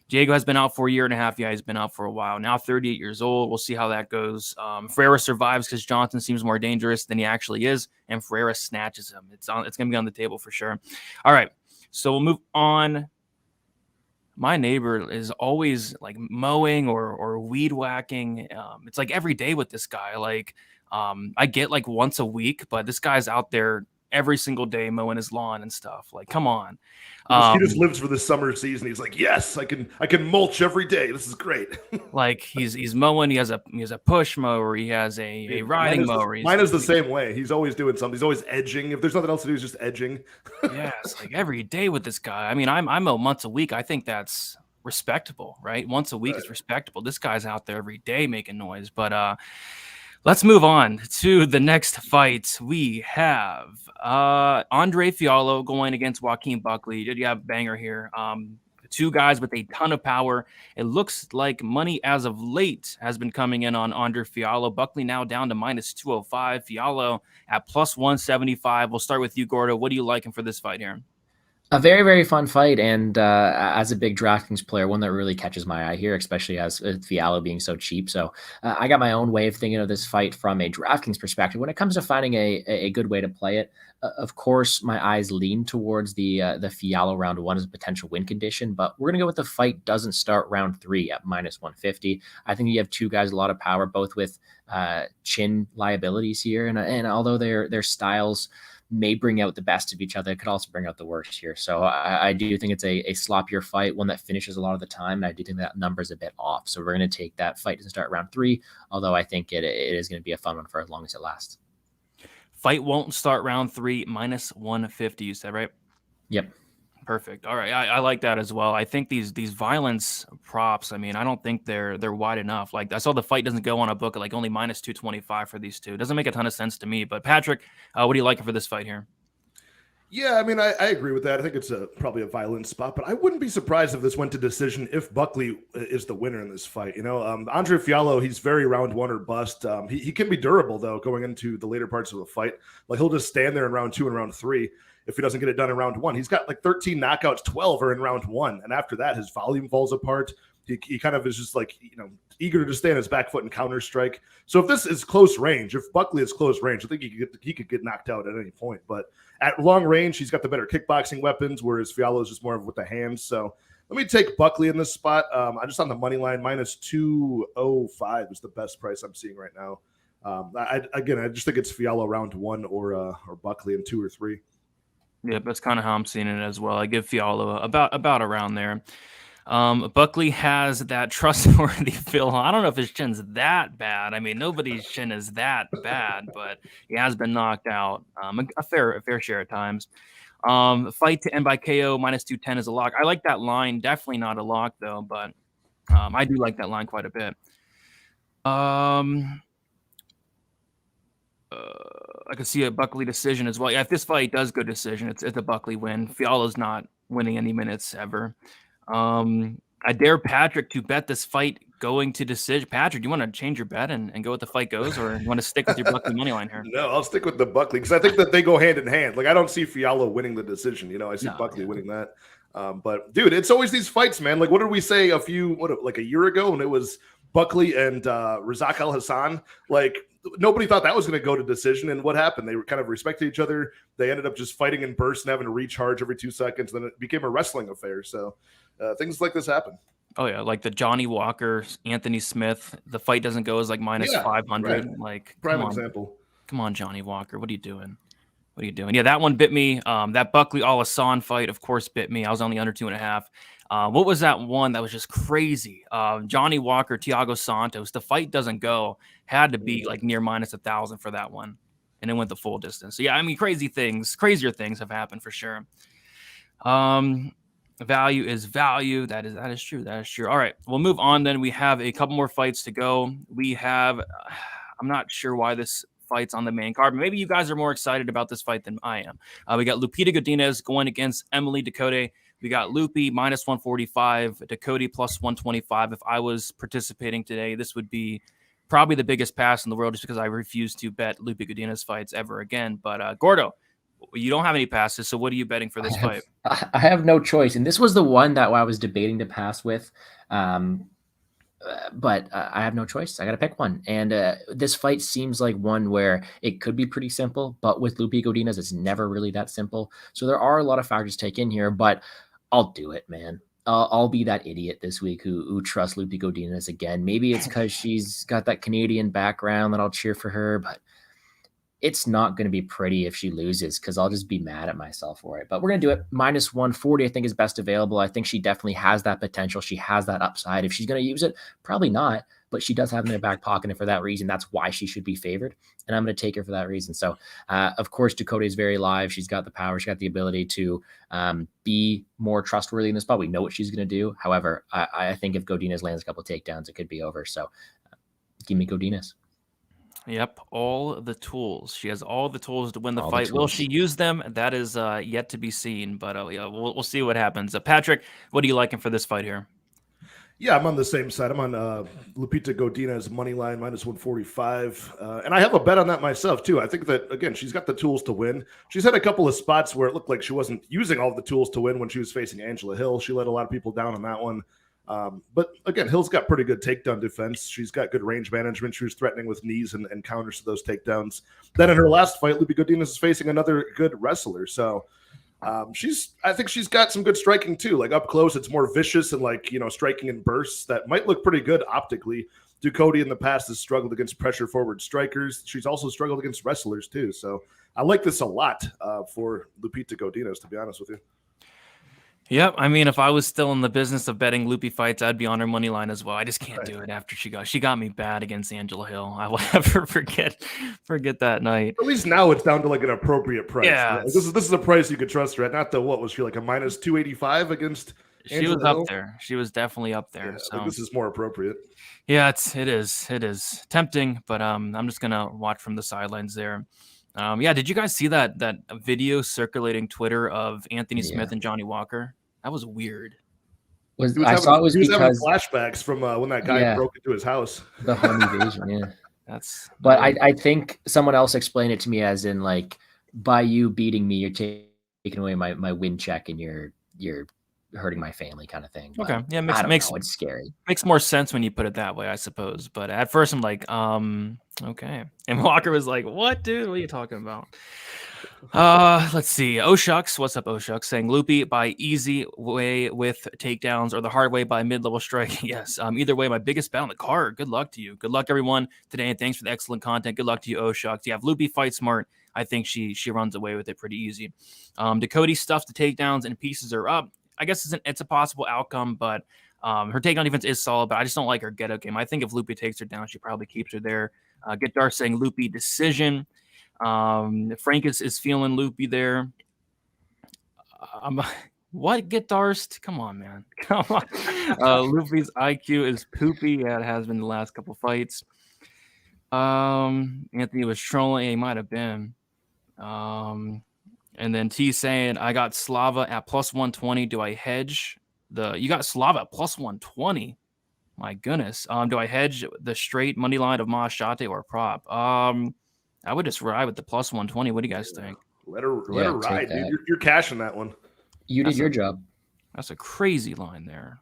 Diego has been out for a year and a half. Yeah, he's been out for a while. Now 38 years old. We'll see how that goes. Ferreira survives because Johnson seems more dangerous than he actually is, and Ferreira snatches him. It's going to be on the table for sure. All right, so we'll move on. my neighbor is always like mowing or weed whacking. It's like every day with this guy. Like, I get like once a week, but this guy's out there every single day mowing his lawn and stuff. Like, come on. He just lives for the summer season. He's like, yes, I can mulch every day. This is great. Like he's mowing. He has a push mower. He has a riding mower. Mine is the same way. He's always doing something. He's always edging. If there's nothing else to do, he's just edging. Yes, like every day with this guy. I mean, I mow once a week. I think that's respectable, right? Once a week is respectable. This guy's out there every day making noise. But let's move on to the next fight. We have Andre Fiallo going against Joaquin Buckley. You have a banger here. Two guys with a ton of power. It looks like money as of late has been coming in on Andre Fiallo. Buckley now down to minus 205. Fiallo at plus 175. We'll start with you, Gordo. What are you liking for this fight here? A very, very fun fight, and as a big DraftKings player, one that really catches my eye here, especially as Fiallo being so cheap. So I got my own way of thinking of this fight from a DraftKings perspective. When it comes to finding a good way to play it, of course, my eyes lean towards the Fiallo round one as a potential win condition, but we're going to go with the fight doesn't start round three at minus 150. I think you have two guys, a lot of power, both with chin liabilities here, and although their styles may bring out the best of each other, it could also bring out the worst here. So I do think it's a sloppier fight, one that finishes a lot of the time, and I do think that number is a bit off. So we're going to take that fight to start round three, although I think it is going to be a fun one for as long as it lasts. Fight won't start round three, minus 150, you said, right? Yep. Perfect. All right. I like that as well. I think these violence props, I mean, I don't think they're wide enough. Like I saw the fight doesn't go on a book at like only minus 225 for these two. It doesn't make a ton of sense to me. But Patrick, what do you like for this fight here? Yeah, I mean, I agree with that. I think it's probably a violent spot, but I wouldn't be surprised if this went to decision if Buckley is the winner in this fight. You know, Andre Fiallo, he's very round one or bust. He can be durable, though, going into the later parts of the fight. Like, he'll just stand there in round two and round three if he doesn't get it done in round one. He's got like 13 knockouts, 12 are in round one. And after that, his volume falls apart. He kind of is just like, you know, eager to stay on his back foot and counter strike. So if this is close range, if Buckley is close range, I think he could get knocked out at any point. But at long range, he's got the better kickboxing weapons, whereas Fiallo is just more of with the hands. So let me take Buckley in this spot. I'm just on the money line. Minus 205 is the best price I'm seeing right now. I just think it's Fiallo round one or Buckley in 2 or 3. Yeah, that's kind of how I'm seeing it as well. I give Fiallo about around there. Buckley has that trustworthy feel. I don't know if his chin's that bad. I mean, nobody's chin is that bad, but he has been knocked out a fair share of times. Fight to end by KO minus 210 is a lock. I like that line. Definitely not a lock though, but I do like that line quite a bit. I could see a Buckley decision as well. Yeah, if this fight does go decision, it's a Buckley win. Fiallo's not winning any minutes ever. I dare Patrick to bet this fight going to decision. Patrick, do you want to change your bet and go with the fight goes, or you want to stick with your Buckley money line here? No, I'll stick with the Buckley because I think that they go hand in hand. Like I don't see Fiallo winning the decision. You know, I see Buckley winning that. But dude, it's always these fights, man. Like what did we say a year ago when it was Buckley and Razak Al Hassan? Like nobody thought that was going to go to decision. And what happened? They were kind of respected each other. They ended up just fighting in bursts and having to recharge every 2 seconds. Then it became a wrestling affair. So things like this happen. Oh yeah, like the Johnny Walker, Anthony Smith. The fight doesn't go as like minus 500. Right. Like prime example. Come on, Johnny Walker. What are you doing? What are you doing? Yeah, that one bit me. That Buckley Al Hassan fight, of course, bit me. I was only under 2.5. What was that one that was just crazy? Johnny Walker, Thiago Santos. The fight doesn't go. Had to be like near minus 1,000 for that one, and it went the full distance. So yeah, I mean, crazier things have happened for sure. Value is value. That is true. That is true. All right, we'll move on. Then we have a couple more fights to go. We have. I'm not sure why this fight's on the main card, but maybe you guys are more excited about this fight than I am. We got Lupita Godinez going against Emily Ducote. We got Lupi minus 145, Ducote plus 125. If I was participating today, this would be probably the biggest pass in the world just because I refuse to bet Lupi Godinez fights ever again. But Gordo, you don't have any passes, so what are you betting for this fight? I have no choice, and this was the one that I was debating to pass with. But I have no choice. I got to pick one. And this fight seems like one where it could be pretty simple, but with Lupi Godinez, it's never really that simple. So there are a lot of factors to take in here, but I'll do it, man. I'll be that idiot this week who trusts Lupi Godinez again. Maybe it's because she's got that Canadian background that I'll cheer for her, but it's not going to be pretty if she loses because I'll just be mad at myself for it. But we're going to do it. Minus 140, I think, is best available. I think she definitely has that potential. She has that upside. If she's going to use it, probably not, but she does have it in her back pocket. And for that reason, that's why she should be favored. And I'm going to take her for that reason. So, of course, Dakota is very live. She's got the power. She's got the ability to be more trustworthy in this spot. We know what she's going to do. However, I think if Godinez lands a couple of takedowns, it could be over. So give me Godinez. Yep, all the tools. She has all the tools to win the fight. Will she use them? That is yet to be seen, but yeah, we'll see what happens. Patrick, what are you liking for this fight here? Yeah, I'm on the same side. I'm on Lupita Godinez money line minus 145, and I have a bet on that myself too. I think that again, she's got the tools to win. She's had a couple of spots where it looked like she wasn't using all the tools to win when she was facing Angela Hill. She let a lot of people down on that one. But again, Hill's got pretty good takedown defense. She's got good range management. She was threatening with knees and counters to those takedowns. Then in her last fight, Lupi Godinez is facing another good wrestler. So I think she's got some good striking too. Like up close, it's more vicious and striking in bursts that might look pretty good optically. Ducote in the past has struggled against pressure forward strikers. She's also struggled against wrestlers too. So I like this a lot for Lupita Godinez, to be honest with you. Yep. I mean, if I was still in the business of betting Lupi fights, I'd be on her money line as well. I just can't do it after she got me bad against Angela Hill. I will never forget that night. At least now it's down to like an appropriate price. Yeah. This is a price you could trust her at. Not what was she like a minus 285 against Angela She was Hill? up there. She was definitely up there. Yeah, so this is more appropriate. Yeah, it is tempting, but I'm just gonna watch from the sidelines there. Yeah, did you guys see that video circulating Twitter of Anthony Smith and Johnny Walker? That was weird. He was having flashbacks from when that guy broke into his house. The home invasion, yeah. But I think someone else explained it to me as in like, by you beating me, you're taking away my win check and you're hurting my family kind of thing. But okay, yeah, it's scary. Makes more sense when you put it that way, I suppose. But at first, I'm like, okay. And Walker was like, "What, dude? What are you talking about?" Let's see. Oh shucks, what's up, Oh shucks? Saying Lupi by easy way with takedowns or the hard way by mid-level striking. Yes. Either way, my biggest bet on the card. Good luck to you. Good luck, everyone, today, and thanks for the excellent content. Good luck to you, Oh shucks. You have Lupi fight smart. I think she runs away with it pretty easy. Ducote stuffs the takedowns and pieces are up. I guess it's a possible outcome, but her takedown defense is solid, but I just don't like her get-up game. I think if Lupi takes her down, she probably keeps her there. Get Dark saying Lupi decision. Frank is feeling Lupi there. What Get Darst? Come on, man. Come on. Lupi's IQ is poopy. Yeah, it has been the last couple fights. Anthony was trolling. He might have been. And then T saying, I got Slava at plus 120. Do I hedge you got Slava at plus 120? My goodness. Do I hedge the straight money line of Maashate or prop? I would just ride with the plus 120. What do you guys think? Let her ride, dude. You're cashing that one. You did your job. That's a crazy line there.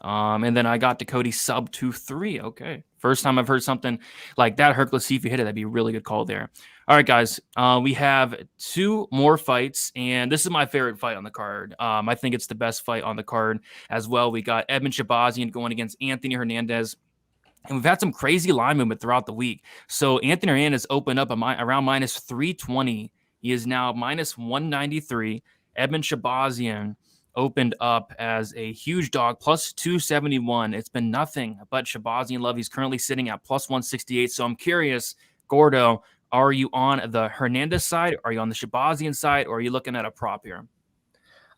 And then I got Ducote sub 2-3. Okay. First time I've heard something like that. Herc, let's see if you hit it. That'd be a really good call there. All right, guys. We have 2 more fights, and this is my favorite fight on the card. I think it's the best fight on the card as well. We got Edmund Shabazian going against Anthony Hernandez. And we've had some crazy line movement throughout the week. So Anthony Hernandez opened up around minus 320. He is now minus 193. Edmund Shabazian opened up as a huge dog, plus 271. It's been nothing but Shabazian love. He's currently sitting at plus 168. So I'm curious, Gordo, are you on the Hernandez side? Are you on the Shabazian side? Or are you looking at a prop here?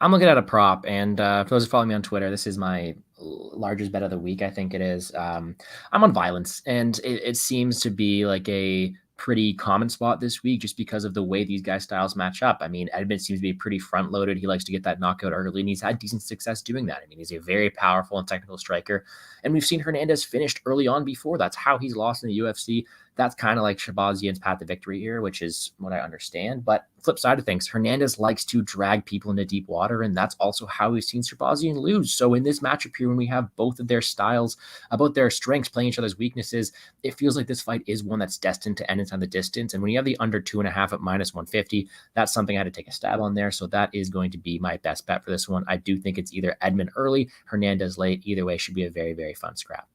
I'm looking at a prop, and for those who follow me on Twitter, this is my largest bet of the week. I think it is. I'm on violence, and it seems to be like a pretty common spot this week just because of the way these guys' styles match up. I mean, Edmund seems to be pretty front-loaded. He likes to get that knockout early, and he's had decent success doing that. I mean, he's a very powerful and technical striker, and we've seen Hernandez finished early on before. That's how he's lost in the UFC. That's kind of like Shabazian's path to victory here, which is what I understand. But flip side of things, Hernandez likes to drag people into deep water, and that's also how we've seen Shabazian lose. So in this matchup here, when we have both of their styles, both their strengths playing each other's weaknesses, it feels like this fight is one that's destined to end inside the distance. And when you have the under 2.5 at -150, that's something I had to take a stab on there. So that is going to be my best bet for this one. I do think it's either Edmund early, Hernandez late. Either way should be a very, very fun scrap.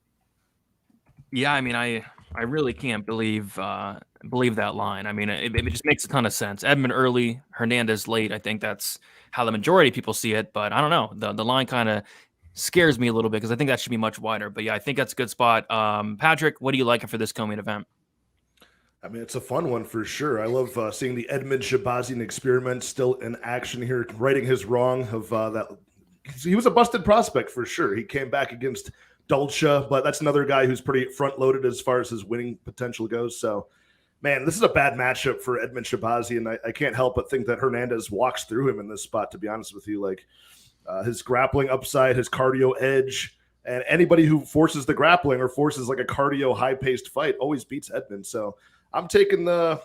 Yeah, I mean, I really can't believe that line. I mean, it just makes a ton of sense. Edmund early, Hernandez late. I think that's how the majority of people see it, but I don't know. The line kind of scares me a little bit because I think that should be much wider. But yeah, I think that's a good spot. Patrick, what are you liking for this co-main event? I mean, it's a fun one for sure. I love seeing the Edmund Shabazian experiment still in action here, righting his wrong of that. He was a busted prospect for sure. He came back against Dolce, but that's another guy who's pretty front-loaded as far as his winning potential goes. So, man, this is a bad matchup for Edmund Shabazian. I can't help but think that Hernandez walks through him in this spot, to be honest with you. Like, his grappling upside, his cardio edge, and anybody who forces the grappling or forces like a cardio high-paced fight always beats Edmund. So I'm taking the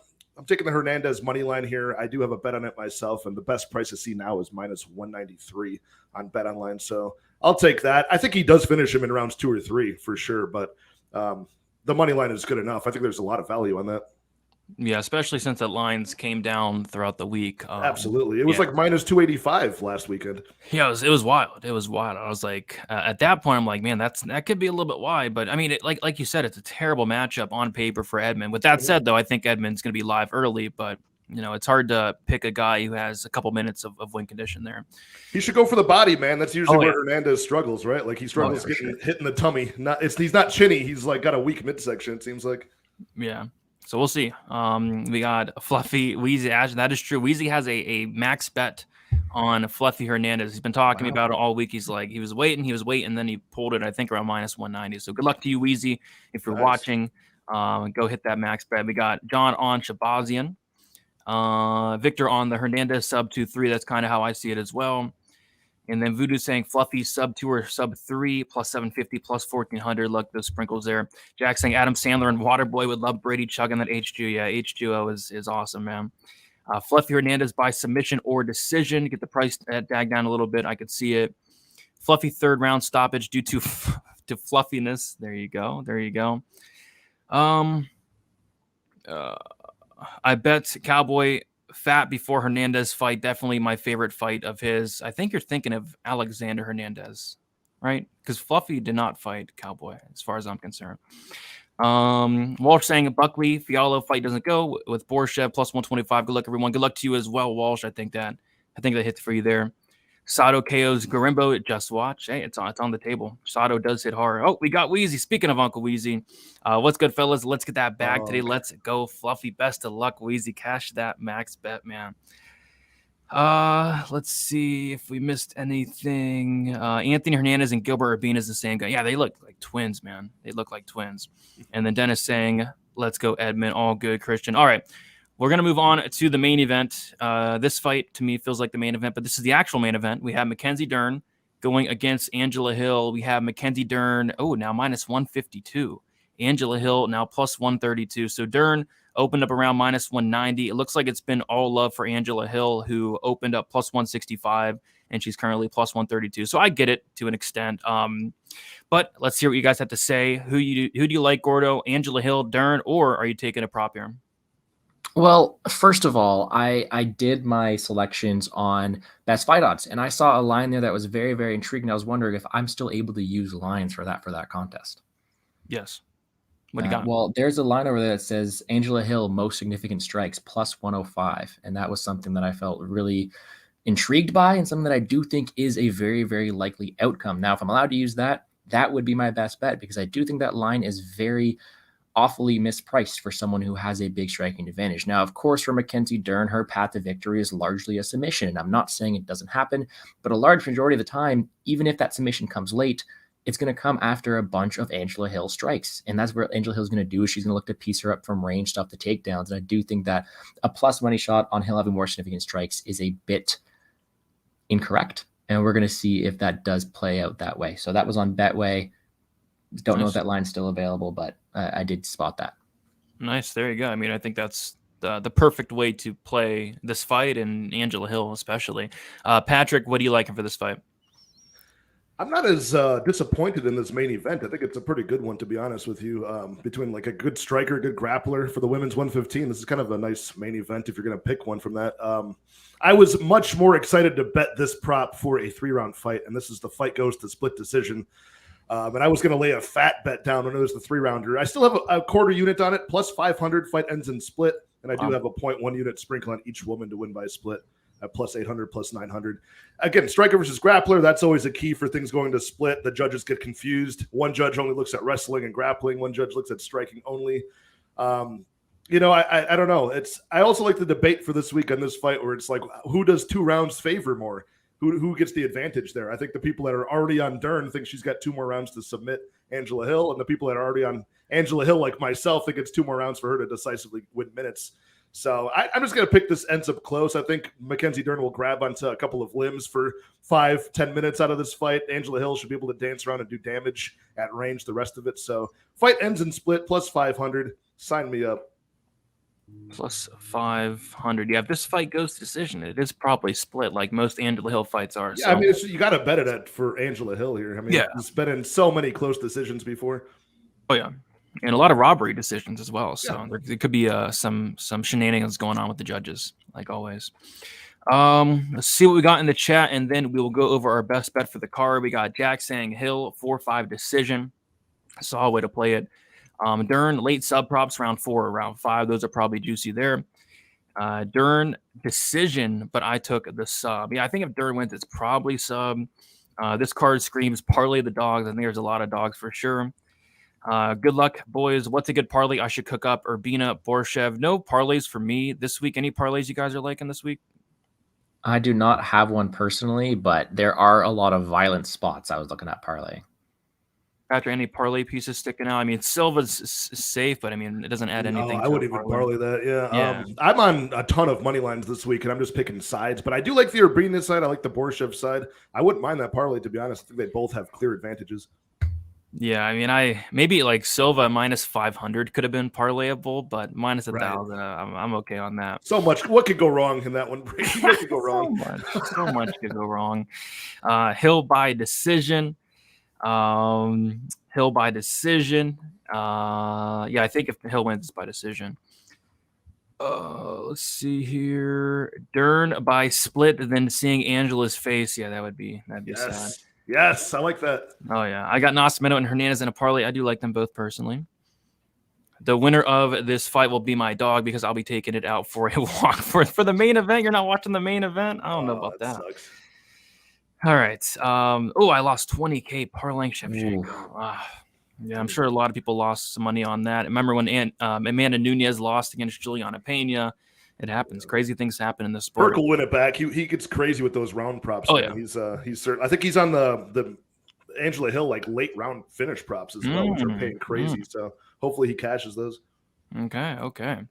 Hernandez money line here. I do have a bet on it myself, and the best price I see now is -193 on BetOnline. So I'll take that. I think he does finish him in rounds 2 or 3 for sure, but the money line is good enough. I think there's a lot of value on that. Yeah, especially since the lines came down throughout the week. Absolutely. It was like -285 last weekend. Yeah, it was wild. It was wild. I was like, at that point, I'm like, man, that could be a little bit wide. But I mean, like you said, it's a terrible matchup on paper for Edmund. With that said, though, I think Edmund's going to be live early. But it's hard to pick a guy who has a couple minutes of win condition there. He should go for the body, man. That's usually where Hernandez struggles, right? Like he struggles getting hit in the tummy. He's not chinny. He's like got a weak midsection. It seems like. Yeah. So we'll see. We got Fluffy Wheezy Ash. That is true. Wheezy has a max bet on Fluffy Hernandez. He's been talking about it all week. He's like, he was waiting, and then he pulled it, I think, around -190. So good luck to you, Wheezy. If you're watching, go hit that max bet. We got John on Shabazian. Victor on the Hernandez sub 2-3. That's kind of how I see it as well. And then Voodoo saying Fluffy sub 2 or sub 3 +750 +1400. Look, those sprinkles there. Jack saying Adam Sandler and Waterboy would love Brady chugging that H2. Yeah, H2O is awesome, man. Fluffy Hernandez by submission or decision. Get the price tag down a little bit. I could see it. Fluffy third round stoppage due to fluffiness. There you go. I bet Cowboy fat before Hernandez fight. Definitely my favorite fight of his. I think you're thinking of Alexander Hernandez, right? Because Fluffy did not fight Cowboy, as far as I'm concerned. Walsh saying Buckley Fiallo fight doesn't go with Borshev +125. Good luck, everyone. Good luck to you as well, Walsh. I think that hits for you there. Sato KO's Garimbo. Just watch. Hey, it's on the table. Sato does hit hard. Oh, we got Wheezy. Speaking of Uncle Wheezy, what's good, fellas? Let's get that bag today. Let's go, Fluffy. Best of luck, Wheezy. Cash that max bet, man. Let's see if we missed anything. Anthony Hernandez and Gilbert Urbina is the same guy. Yeah, they look like twins, man. They look like twins. And then Dennis saying, let's go, Edmund. All good, Christian. All right. We're going to move on to the main event. This fight, to me, feels like the main event, but this is the actual main event. We have Mackenzie Dern going against Angela Hill. We have Mackenzie Dern, now -152. Angela Hill now +132. So Dern opened up around -190. It looks like it's been all love for Angela Hill, who opened up +165, and she's currently +132. So I get it to an extent. But let's hear what you guys have to say. Who do you like, Gordo? Angela Hill, Dern, or are you taking a prop here? Well, first of all, I did my selections on best fight odds, and I saw a line there that was very, very intriguing. I was wondering if I'm still able to use lines for that contest. Yes. What do you got? Well, there's a line over there that says Angela Hill most significant strikes +105, and that was something that I felt really intrigued by, and something that I do think is a very, very likely outcome. Now, if I'm allowed to use that, that would be my best bet, because I do think that line is very awfully mispriced for someone who has a big striking advantage. Now, of course, for Mackenzie Dern, her path to victory is largely a submission. And I'm not saying it doesn't happen, but a large majority of the time, even if that submission comes late, it's going to come after a bunch of Angela Hill strikes. And that's what Angela Hill is going to do. She's going to look to piece her up from range, stuff the takedowns. And I do think that a plus money shot on Hill having more significant strikes is a bit incorrect. And we're going to see if that does play out that way. So that was on Betway. Don't know if that line's still available, but I did spot that. Nice. There you go. I mean, I think that's the perfect way to play this fight, and Angela Hill especially. Patrick, what are you liking for this fight? I'm not as disappointed in this main event. I think it's a pretty good one, to be honest with you. Between like a good striker, good grappler for the women's 115, this is kind of a nice main event if you're going to pick one from that. I was much more excited to bet this prop for a 3-round fight, and this is the fight goes to split decision. And I was going to lay a fat bet down when it was the 3-rounder. I still have a quarter unit on it, plus 500. Fight ends in split, and I do have a 0.1 unit sprinkle on each woman to win by a split. At plus 800, plus 900. Again, striker versus grappler, that's always a key for things going to split. The judges get confused. One judge only looks at wrestling and grappling. One judge looks at striking only. I don't know. I also like the debate for this week on this fight where it's like, who does 2 rounds favor more? Who gets the advantage there? I think the people that are already on Dern think she's got 2 more rounds to submit Angela Hill, and the people that are already on Angela Hill, like myself, think it's 2 more rounds for her to decisively win minutes. So I'm just going to pick this ends up close. I think Mackenzie Dern will grab onto a couple of limbs for 5-10 minutes out of this fight. Angela Hill should be able to dance around and do damage at range the rest of it. So fight ends in split, plus 500. Sign me up. Plus 500. Yeah, if this fight goes to decision, it is probably split like most Angela Hill fights are. Yeah, so. I mean, you got to bet it for Angela Hill here. I mean, it's been in so many close decisions before. Oh, yeah. And a lot of robbery decisions as well. So there could be some shenanigans going on with the judges, like always. Let's see what we got in the chat, and then we will go over our best bet for the card. We got Jack saying Hill 4-5 decision. Solid way to play it. Dern late sub props round 4 or round 5. Those are probably juicy there. Dern decision, but I took the sub. Yeah, I think if Dern wins, it's probably sub. This card screams parlay the dogs. I think there's a lot of dogs for sure. Good luck, boys. What's a good parlay I should cook up? Urbina, Borshev. No parlays for me this week. Any parlays you guys are liking this week? I do not have one personally, but there are a lot of violent spots I was looking at parlay. After any parlay pieces sticking out? I mean, Silva's safe, but I mean, it doesn't add anything. I wouldn't even parlay that. Yeah. I'm on a ton of money lines this week, and I'm just picking sides. But I do like the Urbina side. I like the Borshev side. I wouldn't mind that parlay, to be honest. I think they both have clear advantages. Yeah, I mean, maybe like Silva minus 500 could have been parlayable, but minus 1,000, I'm okay on that. So much. What could go wrong in that one? What could go wrong? So much could go wrong. Hill by decision. Hill by decision. Yeah, I think if Hill wins, it's by decision. Let's see here. Dern by split, and then seeing Angela's face. Yeah, that'd be sad. Yes, I like that. Oh, yeah. I got Nascimento and Hernandez in a parlay. I do like them both personally. The winner of this fight will be my dog because I'll be taking it out for a walk for the main event. You're not watching the main event? I don't know about that. Sucks. All right. I lost 20K parlaying Shevchenko. Yeah, I'm sure a lot of people lost some money on that. Remember when Amanda Nunes lost against Juliana Pena? It happens. Crazy things happen in this sport. Burke will win it back. He gets crazy with those round props. Oh, yeah. He's certain. I think he's on the Angela Hill like late round finish props as well, which are paying crazy. So hopefully he cashes those. Okay.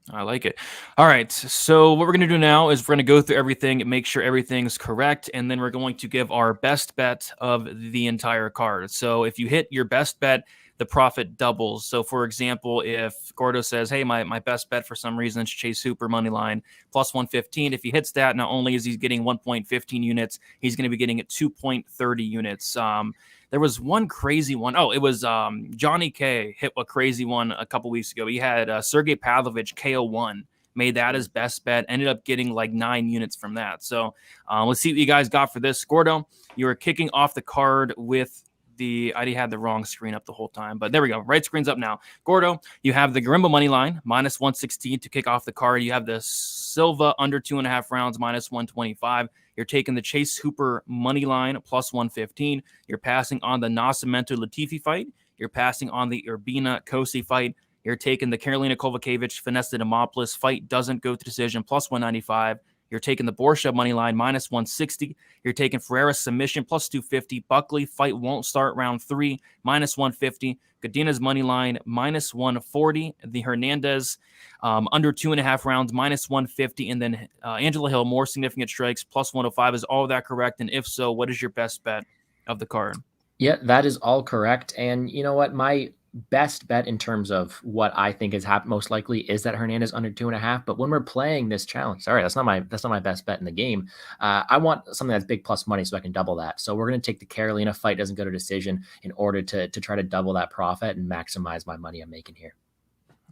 I like it. All right. So what we're going to do now is we're going to go through everything and make sure everything's correct. And then we're going to give our best bet of the entire card. So if you hit your best bet, the profit doubles. So for example, if Gordo says, hey, my best bet for some reason is Chase Hooper money line plus 115. If he hits that, not only is he getting 1.15 units, he's going to be getting it 2.30 units. There was one crazy one. Oh, it was Johnny K hit a crazy one a couple weeks ago. He had Sergey Pavlovich KO1, made that his best bet, ended up getting like 9 units from that. So let's see what you guys got for this. Gordo, you were kicking off the card with I had the wrong screen up the whole time, but there we go. Right screen's up now. Gordo, you have the Garimba money line minus 116 to kick off the card. You have the Silva under 2.5 rounds minus 125. You're taking the Chase Hooper money line plus 115. You're passing on the Nascimento Latifi fight. You're passing on the Urbina Kosi fight. You're taking the Karolina Kovacevic Vanessa Demopoulos fight doesn't go to decision plus 195. You're taking the Borshev money line minus 160. You're taking Ferreira submission plus 250. Buckley fight won't start round 3 minus 150. Godina's money line minus 140. The Hernandez under 2.5 rounds minus 150. And then Angela Hill, more significant strikes plus 105. Is all of that correct? And if so, what is your best bet of the card? Yeah, that is all correct. And you know what? My best bet in terms of what I think is most likely is that Hernandez under 2.5. But when we're playing this challenge, sorry, that's not my best bet in the game. I want something that's big plus money so I can double that. So we're going to take the Carolina fight doesn't go to decision in order to try to double that profit and maximize my money I'm making here.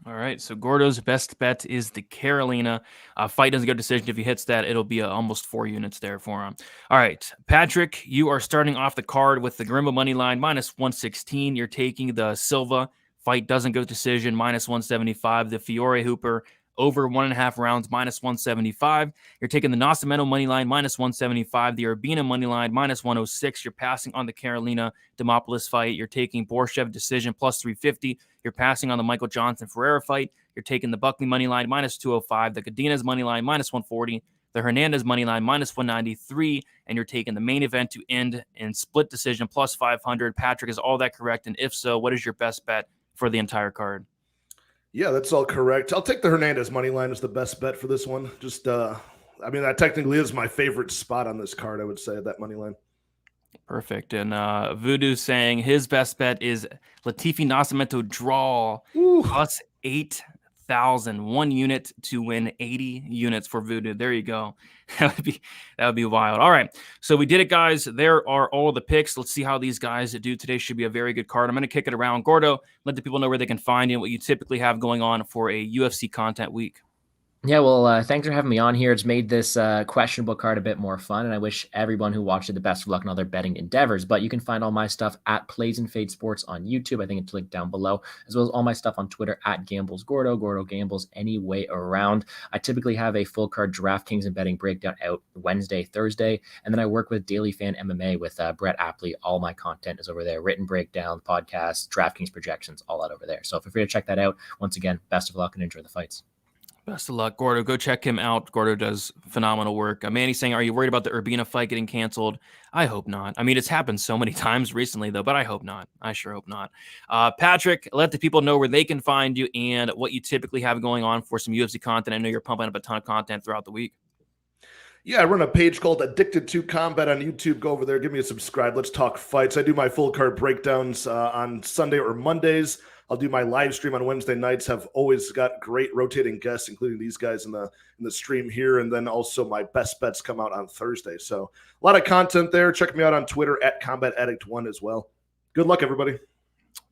All right, so Gordo's best bet is the Carolina. Fight doesn't go decision. If he hits that, it'll be almost 4 units there for him. All right, Patrick, you are starting off the card with the Grimba money line -116. You're taking the Silva. Fight doesn't go decision -175. The Fiore Hooper over 1.5 rounds -175. You're taking the Nascimento money line -175. The Urbina money line -106. You're passing on the Carolina Demopoulos fight. You're taking Borshev decision +350. You're passing on the Michael Johnson Ferreira fight. You're taking the Buckley money line -205. The Cadenas money line -140. The Hernandez money line -193. And you're taking the main event to end in split decision +500. Patrick, is all that correct? And if so, what is your best bet for the entire card? Yeah, that's all correct. I'll take the Hernandez money line as the best bet for this one. Just, I mean, that technically is my favorite spot on this card, I would say, that money line. Perfect. And Voodoo saying his best bet is Latifi Nascimento draw +8,000, 1 unit to win 80 units for Voodoo. There you go. That would be wild. All right. So we did it, guys. There are all the picks. Let's see how these guys do today. Should be a very good card. I'm going to kick it around. Gordo, let the people know where they can find you and what you typically have going on for a UFC content week. Yeah, well, thanks for having me on here. It's made this questionable card a bit more fun, and I wish everyone who watched it the best of luck in all their betting endeavors. But you can find all my stuff at Plays and Fade Sports on YouTube. I think it's linked down below, as well as all my stuff on Twitter at Gambles Gordo, Gordo Gambles, any way around. I typically have a full card DraftKings and betting breakdown out Wednesday, Thursday, and then I work with Daily Fan MMA with Brett Apley. All my content is over there, written breakdown, podcasts, DraftKings projections, all out over there. So feel free to check that out. Once again, best of luck and enjoy the fights. Best of luck, Gordo. Go check him out. Gordo does phenomenal work. Manny's saying, are you worried about the Urbina fight getting canceled? I hope not. I mean, it's happened so many times recently, though, but I hope not. I sure hope not. Patrick, let the people know where they can find you and what you typically have going on for some UFC content. I know you're pumping up a ton of content throughout the week. Yeah, I run a page called Addicted to Combat on YouTube. Go over there, give me a subscribe. Let's talk fights. I do my full card breakdowns on Sunday or Mondays. I'll do my live stream on Wednesday nights. Have always got great rotating guests, including these guys in the stream here. And then also my best bets come out on Thursday. So a lot of content there. Check me out on Twitter at Combat Addict 1 as well. Good luck, everybody.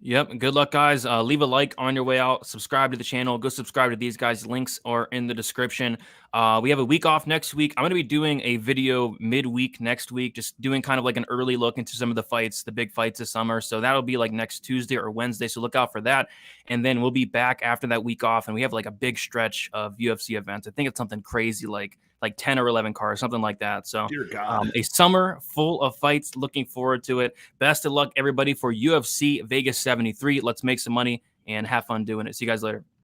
Yep. Good luck, guys. Leave a like on your way out. Subscribe to the channel. Go subscribe to these guys. Links are in the description. We have a week off next week. I'm going to be doing a video midweek next week, just doing kind of like an early look into some of the fights, the big fights this summer. So that'll be like next Tuesday or Wednesday. So look out for that. And then we'll be back after that week off. And we have like a big stretch of UFC events. I think it's something crazy like 10 or 11 cars, something like that. So Dear God. A summer full of fights. Looking forward to it. Best of luck, everybody, for UFC Vegas 73. Let's make some money and have fun doing it. See you guys later.